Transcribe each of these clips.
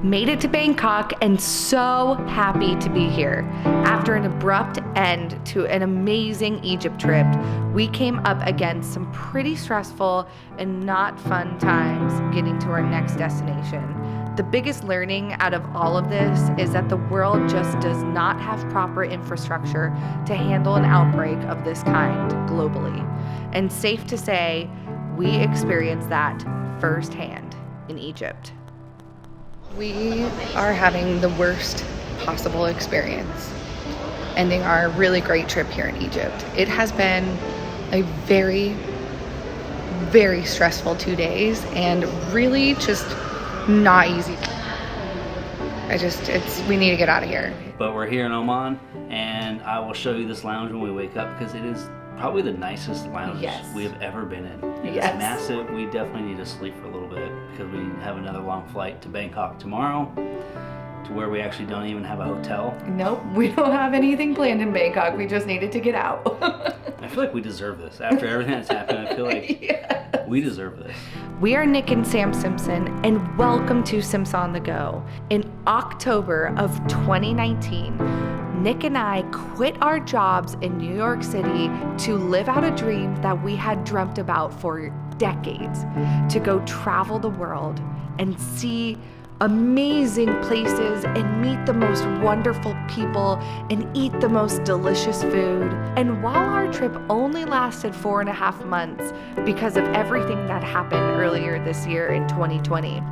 Made it to Bangkok and so happy to be here. After an abrupt end to an amazing Egypt trip, we came up against some pretty stressful and not fun times getting to our next destination. The biggest learning out of all of this is that the world just does not have proper infrastructure to handle an outbreak of this kind globally. And safe to say, we experienced that firsthand in Egypt. We are having the worst possible experience ending our really great trip here in Egypt. It has been a very, very stressful 2 days and really just not easy. We need to get out of here. But we're here in Oman, and I will show you this lounge when we wake up because it is probably the nicest lounge we have ever been in. It's massive. We definitely need to sleep for a little bit because we have another long flight to Bangkok tomorrow, to where we actually don't even have a hotel. Nope, we don't have anything planned in Bangkok. We just needed to get out. I feel like we deserve this. After everything that's happened, I feel like we deserve this. We are Nick and Sam Simpson, and welcome to Sims on the Go. In October of 2019, Nick and I quit our jobs in New York City to live out a dream that we had dreamt about for decades, to go travel the world and see amazing places and meet the most wonderful people and eat the most delicious food. And while our trip only lasted 4.5 months because of everything that happened earlier this year in 2020,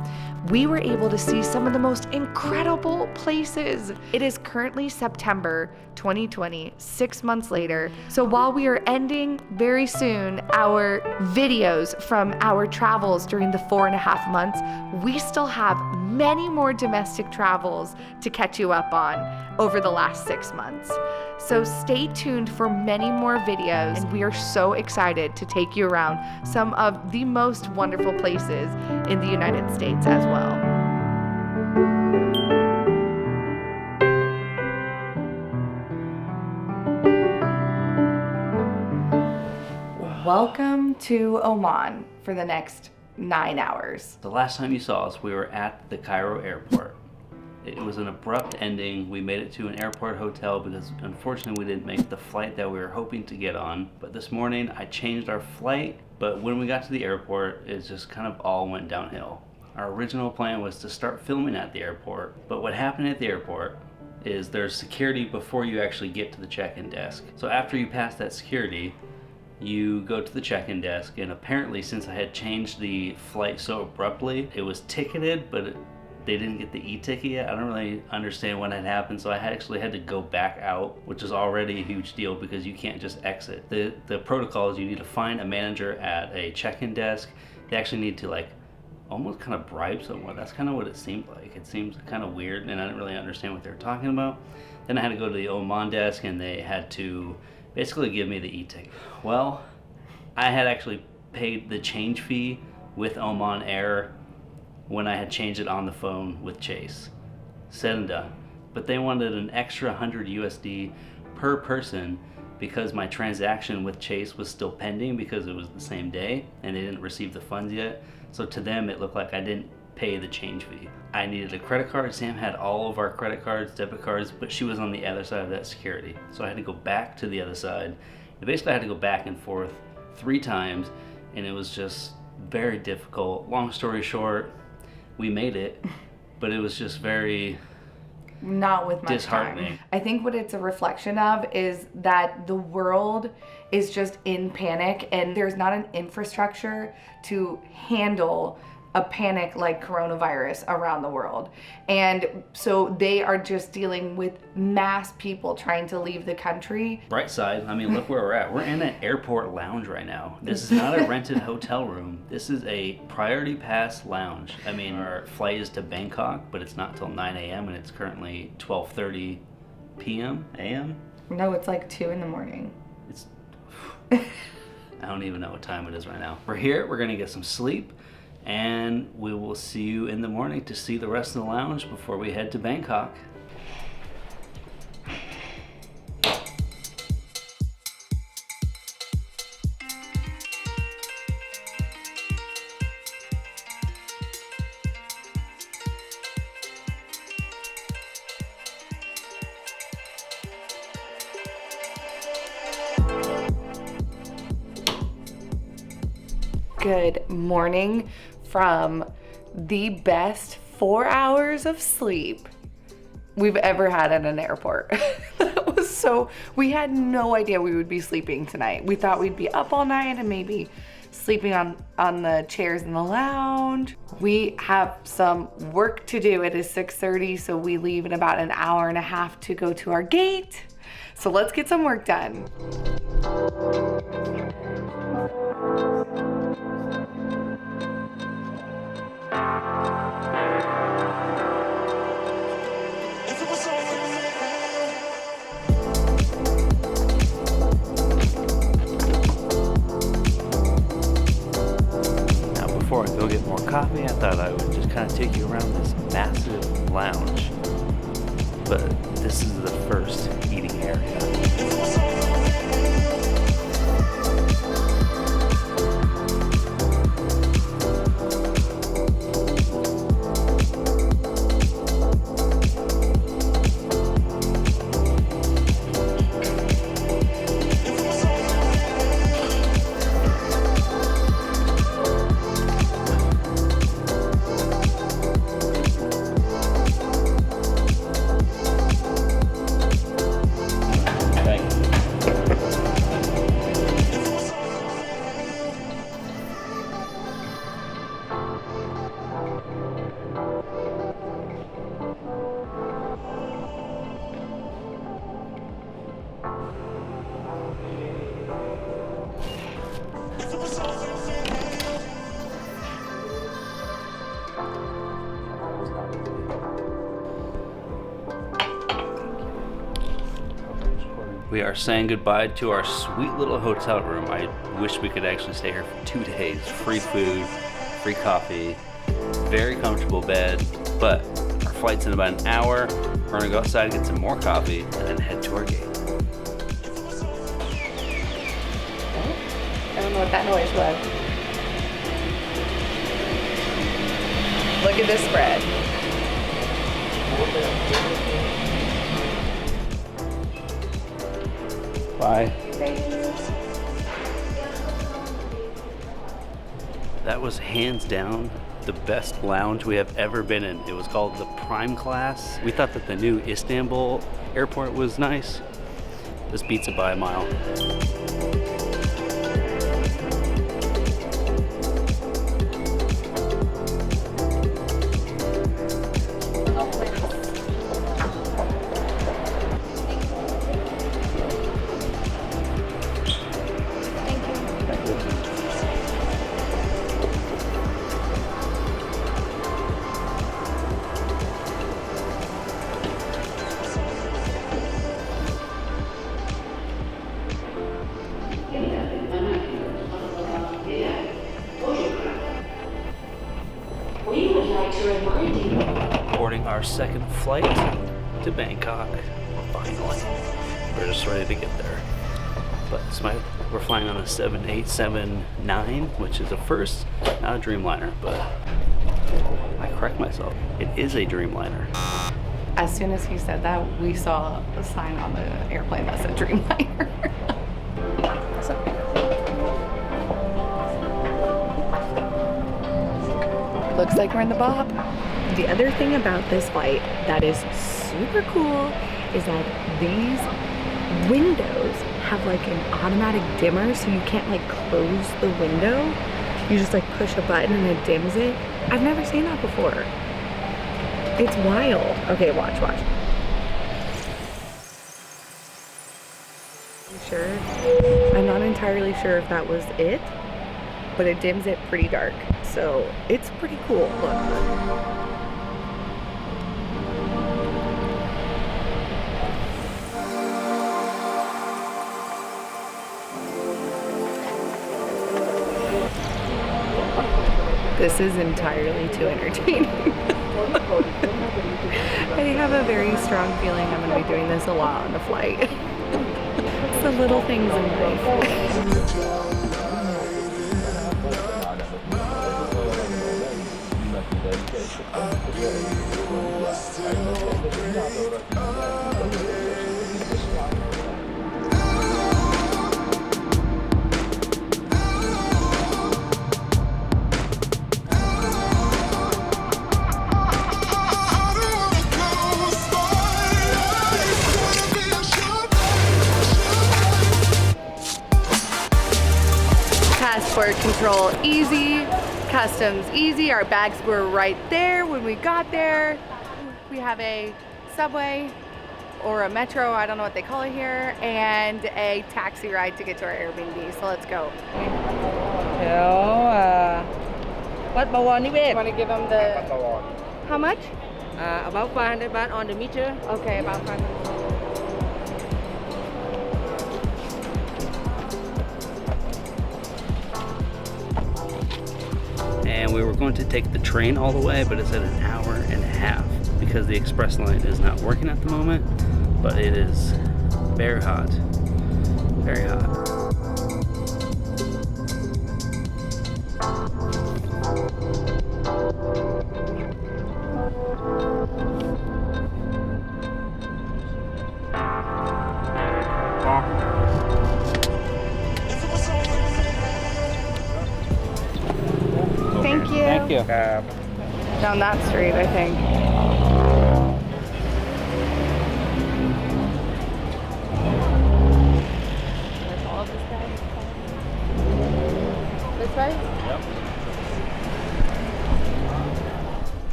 we were able to see some of the most incredible places. It is currently September 2020, 6 months later. So while we are ending very soon our videos from our travels during the 4.5 months, we still have many more domestic travels to catch you up on over the last 6 months. So stay tuned for many more videos, and we are so excited to take you around some of the most wonderful places in the United States as well. Welcome to Oman for the next 9 hours. The last time you saw us, we were at the Cairo airport. It was an abrupt ending. We made it to an airport hotel because unfortunately we didn't make the flight that we were hoping to get on. But this morning I changed our flight, but when we got to the airport, it just kind of all went downhill. Our original plan was to start filming at the airport, but what happened at the airport is there's security before you actually get to the check-in desk. So after you pass that security, you go to the check-in desk, and apparently since I had changed the flight so abruptly, it was ticketed, but they didn't get the e-ticket yet. I don't really understand what had happened, so I actually had to go back out, which is already a huge deal because you can't just exit. The protocol is you need to find a manager at a check-in desk. They actually need to almost kind of bribe someone. That's kind of what it seemed like. It seems kind of weird, and I didn't really understand what they were talking about. Then I had to go to the Oman desk, and they had to basically give me the e-ticket. Well, I had actually paid the change fee with Oman Air when I had changed it on the phone with Chase. Said and done. But they wanted an extra 100 USD per person because my transaction with Chase was still pending because it was the same day and they didn't receive the funds yet. So to them it looked like I didn't pay the change fee. I needed a credit card. Sam had all of our credit cards, debit cards, but she was on the other side of that security. So I had to go back to the other side. And basically I had to go back and forth 3 times, and it was just very difficult. Long story short, we made it, but it was just very not with much disheartening. Time. I think what it's a reflection of is that the world is just in panic, and there's not an infrastructure to handle a panic like coronavirus around the world. And so they are just dealing with mass people trying to leave the country. Bright side, I mean, look where we're at. We're in an airport lounge right now. This is not a rented hotel room. This is a priority pass lounge. I mean, our flight is to Bangkok, but it's not till 9 a.m. and it's currently 12:30 p.m. a.m. No, it's like 2 in the morning. It's, I don't even know what time it is right now. We're here, we're gonna get some sleep, and we will see you in the morning to see the rest of the lounge before we head to Bangkok. Good morning from the best 4 hours of sleep we've ever had at an airport. That was we had no idea we would be sleeping tonight. We thought we'd be up all night and maybe sleeping on the chairs in the lounge. We have some work to do. It is 6:30, so we leave in about an hour and a half to go to our gate. So let's get some work done. Before I go get more coffee, I thought I would just kind of take you around this massive lounge. But this is the first eating area. We are saying goodbye to our sweet little hotel room. I wish we could actually stay here for 2 days. Free food, free coffee, very comfortable bed, but our flight's in about an hour. We're gonna go outside and get some more coffee and then head to our gate. I don't know what that noise was. Look at this spread. Bye. That was hands down the best lounge we have ever been in. It was called the Primeclass. We thought that the new Istanbul airport was nice. This beats it by a mile. Boarding our second flight to Bangkok. Finally. We're just ready to get there. But we're flying on a 787-9, which is a first, not a Dreamliner, but I correct myself. It is a Dreamliner. As soon as he said that, we saw a sign on the airplane that said Dreamliner. Looks like we're in the Bob. The other thing about this flight that is super cool is that these windows have like an automatic dimmer, so you can't like close the window. You just like push a button and it dims it. I've never seen that before. It's wild. Okay, watch. Sure. I'm not entirely sure if that was it, but it dims it pretty dark. So it's pretty cool. Look. This is entirely too entertaining. I have a very strong feeling I'm going to be doing this a lot on the flight. It's the little things in life. passport control easy, customs easy. Our bags were right there when we got there. We have a subway or a metro, I don't know what they call it here, and a taxi ride to get to our Airbnb. So let's go. What bawon You want to give them the, how much? about 500 baht on the meter. Okay, about 500. And we were going to take the train all the way, but it's at an hour and a half because the express line is not working at the moment, but it is very hot, very hot. Thank you. Thank you. Down that street, I think. There's all of this guy. This way? Yep.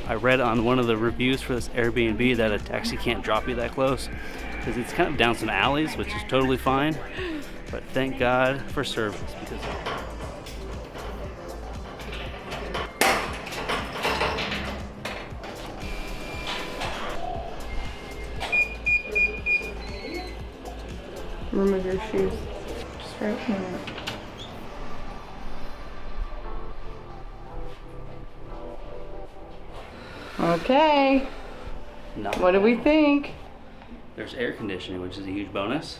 I read on one of the reviews for this Airbnb that a taxi can't drop you that close because it's kind of down some alleys, which is totally fine. But thank God for service because remove your shoes. Just right here. Okay. not What do we think? There's air conditioning, which is a huge bonus.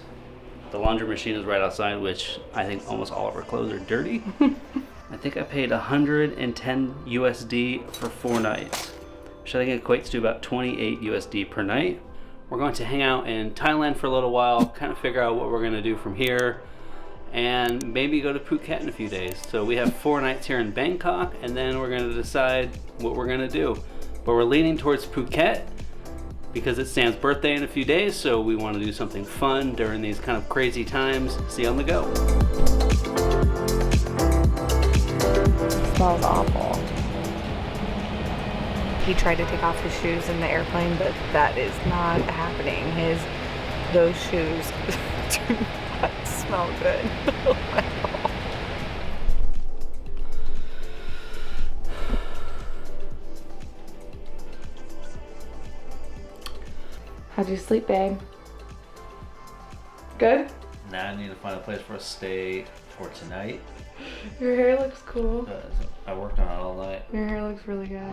The laundry machine is right outside, which I think almost all of our clothes are dirty. I think I paid 110 USD for 4 nights, which I think equates to about 28 USD per night. We're going to hang out in Thailand for a little while, kind of figure out what we're going to do from here, and maybe go to Phuket in a few days. So we have 4 nights here in Bangkok, and then we're going to decide what we're going to do. But we're leaning towards Phuket because it's Sam's birthday in a few days, so we want to do something fun during these kind of crazy times. See you on the go. It smells awful. He tried to take off his shoes in the airplane, but that is not happening. Those shoes do not smell good. Oh my God. How'd you sleep, babe? Good? Now I need to find a place for us to stay for tonight. Your hair looks cool. Because I worked on it all night. Your hair looks really good.